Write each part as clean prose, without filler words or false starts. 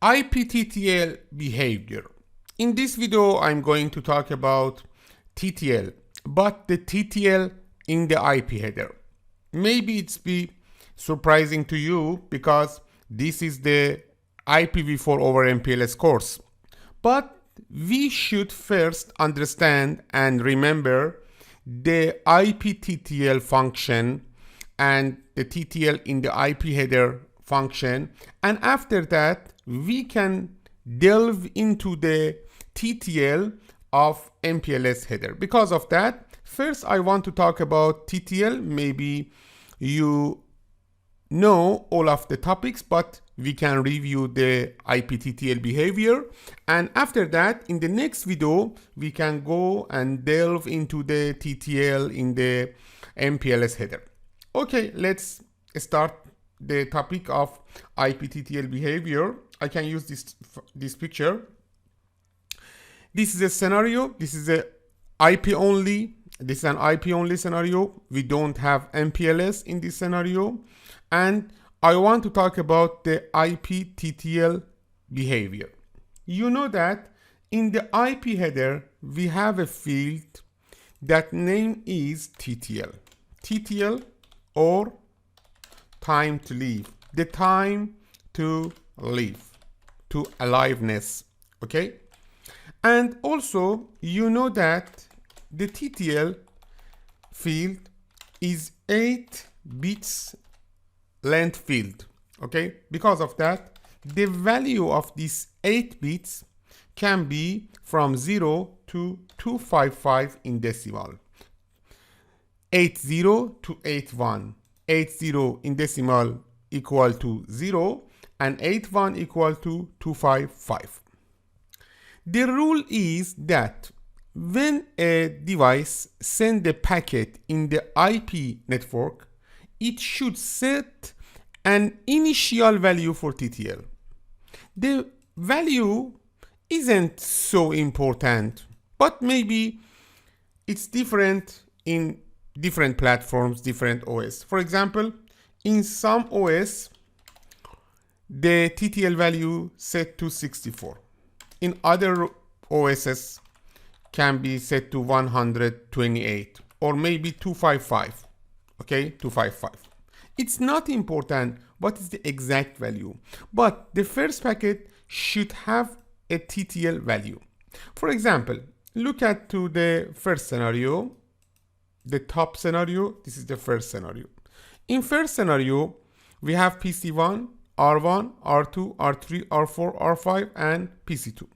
TTL behavior. In this video, I'm going to talk about TTL, but the TTL in the IP header. Maybe it's be surprising to you because this is the IPv4 over MPLS course. But we should first understand and remember the IPTTL function and the TTL in the IP header function, and after that we can delve into the TTL of MPLS header. Because of that, first I want to talk about TTL. Maybe you know all of the topics, but we can review the IPTTL behavior, and after that in the next video we can go and delve into the TTL in the MPLS header. Okay, let's start the topic of IPTTL behavior. I can use this picture. This is a scenario. This is a IP only. This is an IP only scenario. We don't have MPLS in this scenario, and I want to talk about the IPTTL behavior. You know that in the IP header we have a field that name is TTL. TTL or time to live. The time to live, to aliveness. Okay? And also you know that the TTL field is 8 bits length field. Okay? Because of that, the value of these 8 bits can be from 0 to 255 in decimal. 80 to 81. 80 in decimal equal to 0 and 81 equal to 255. The rule is that when a device sends a packet in the IP network, it should set an initial value for TTL. The value isn't so important, but maybe it's different in different platforms, different OS. For example, in some OS, the TTL value set to 64. In other OSs can be set to 128 or maybe 255. Okay, 255. It's not important what is the exact value, but the first packet should have a TTL value. For example, look at to the first scenario, the top scenario. This is the first scenario. In first scenario, we have PC1, R1, R2, R3, R4, R5, and PC2.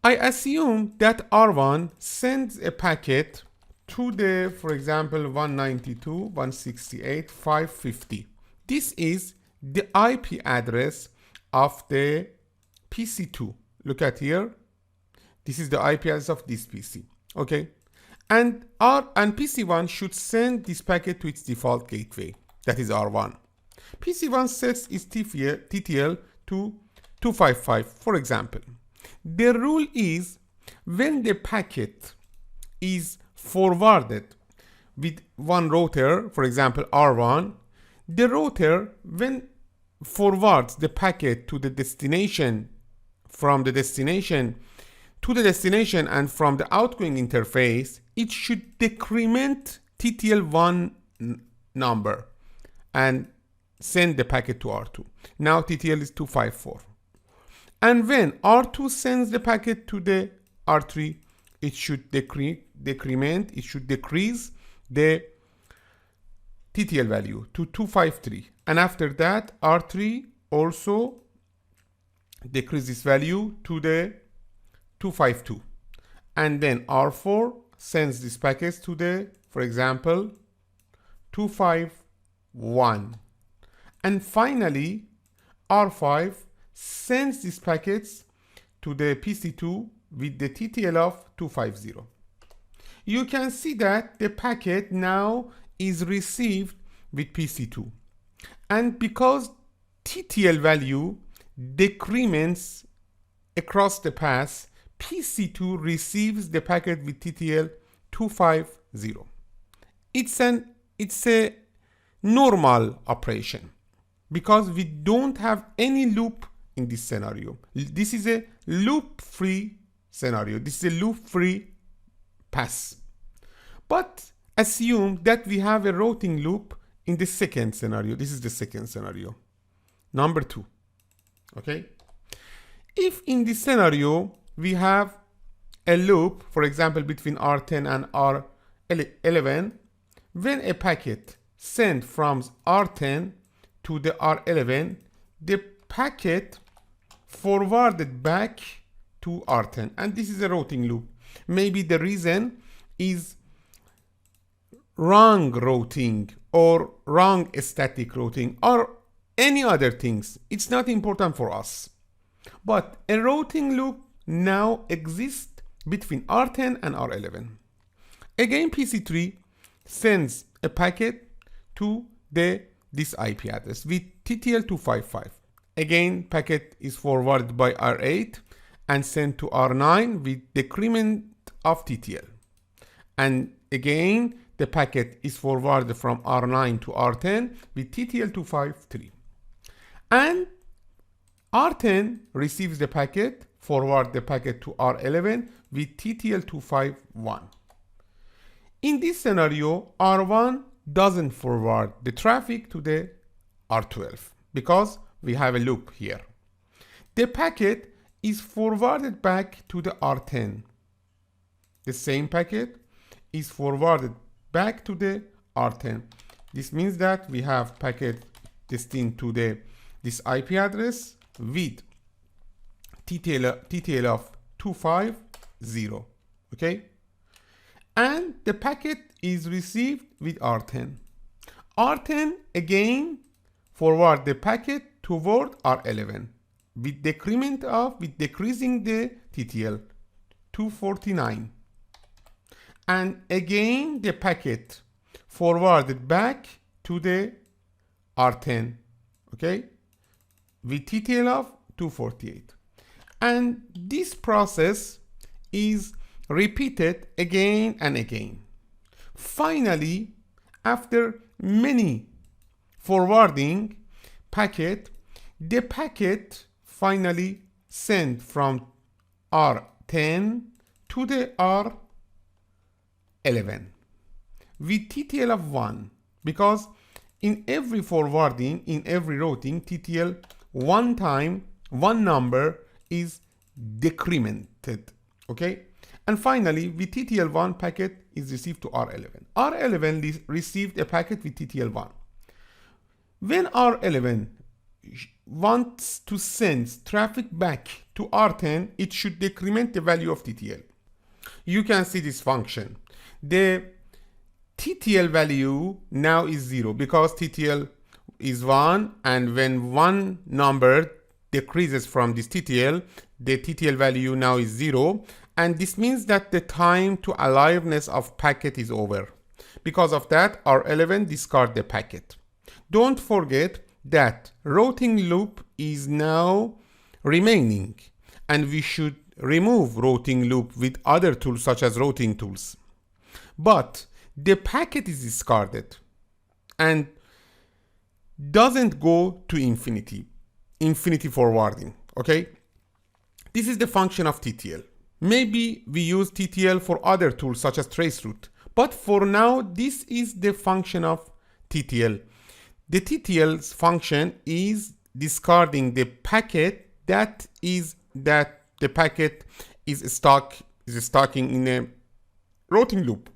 I assume that R1 sends a packet to the, for example, 192.168.550. This is the IP address of the PC2. Look at here. This is the IP address of this PC. Okay. And PC1 should send this packet to its default gateway, that is R1. PC1 sets its TTL to 255, for example. The rule is when the packet is forwarded with one router, for example R1, the router when forwards the packet to the destination, from the destination to the destination and from the outgoing interface, it should decrement TTL1 number and send the packet to R2. Now TTL is 254. And when R2 sends the packet to the R3, it should decrement, it should decrease the TTL value to 253. And after that, R3 also decreases value to the 252. And then R4 sends this packet to the, for example, 251. And finally, R5 sends these packets to the PC2 with the TTL of 250. You can see that the packet now is received with PC2. And because TTL value decrements across the path, PC2 receives the packet with TTL 250. It's a normal operation because we don't have any loop in this scenario. This is a loop-free scenario. This is a loop-free pass. But assume that we have a routing loop in the second scenario. This is the second scenario, number 2. Okay? If in this scenario we have a loop, for example, between R10 and R11, when a packet sent from R10 to the R11, the packet forwarded back to R10, and this is a routing loop. Maybe the reason is wrong routing or wrong static routing or any other things. It's not important for us. But a routing loop now exists between R10 and R11. Again, PC3 sends a packet to this IP address with TTL 255. Again, packet is forwarded by R8 and sent to R9 with decrement of TTL. And again, the packet is forwarded from R9 to R10 with TTL 253. And R10 receives the packet, forward the packet to R11 with TTL 251. In this scenario, R1 doesn't forward the traffic to the R12 because we have a loop here. The packet is forwarded back to the R10. The same packet is forwarded back to the R10. This means that we have packet destined to this IP address with TTL of 250. Okay? And the packet is received with R10. R10 again forward the packet toward R11 with decreasing the TTL 249. And again the packet forwarded back to the R10, okay, with TTL of 248. And this process is repeated again and again. Finally, after many forwarding packet, the packet finally sent from R10 to the R11 with TTL of 1, because in every forwarding, in every routing, TTL one number is decremented, okay? And finally, with TTL 1, packet is received to R11. R11 received a packet with TTL 1. When R11 wants to send traffic back to R10, it should decrement the value of TTL. You can see this function. The TTL value now is 0 because TTL is 1, and when one number decreases from this TTL, the TTL value now is 0, and this means that the time to aliveness of packet is over. Because of that, R11 discard the packet. Don't forget that routing loop is now remaining, and we should remove routing loop with other tools such as routing tools. But the packet is discarded and doesn't go to infinity forwarding, okay? This is the function of TTL. Maybe we use TTL for other tools such as traceroute, but for now, this is the function of TTL. The TTL's function is discarding the packet that the packet is stocking in a routing loop.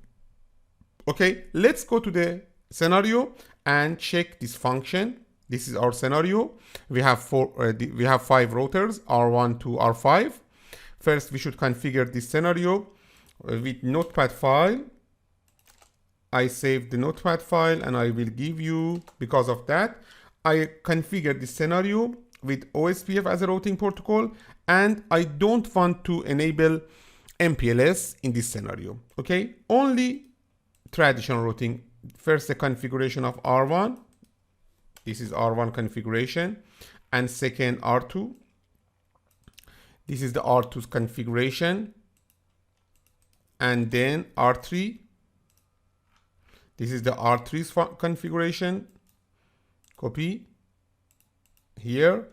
Okay, let's go to the scenario and check this function. This is our scenario. We have 5 routers, R1 to R5. First, we should configure this scenario with notepad file. I saved the notepad file, and I will give you, because of that, I configured this scenario with OSPF as a routing protocol, and I don't want to enable MPLS in this scenario, okay? Only traditional routing. First, the configuration of R1. This is R1 configuration, and second R2. This is the R2's configuration, and then R3. This is the R3's configuration. Copy here,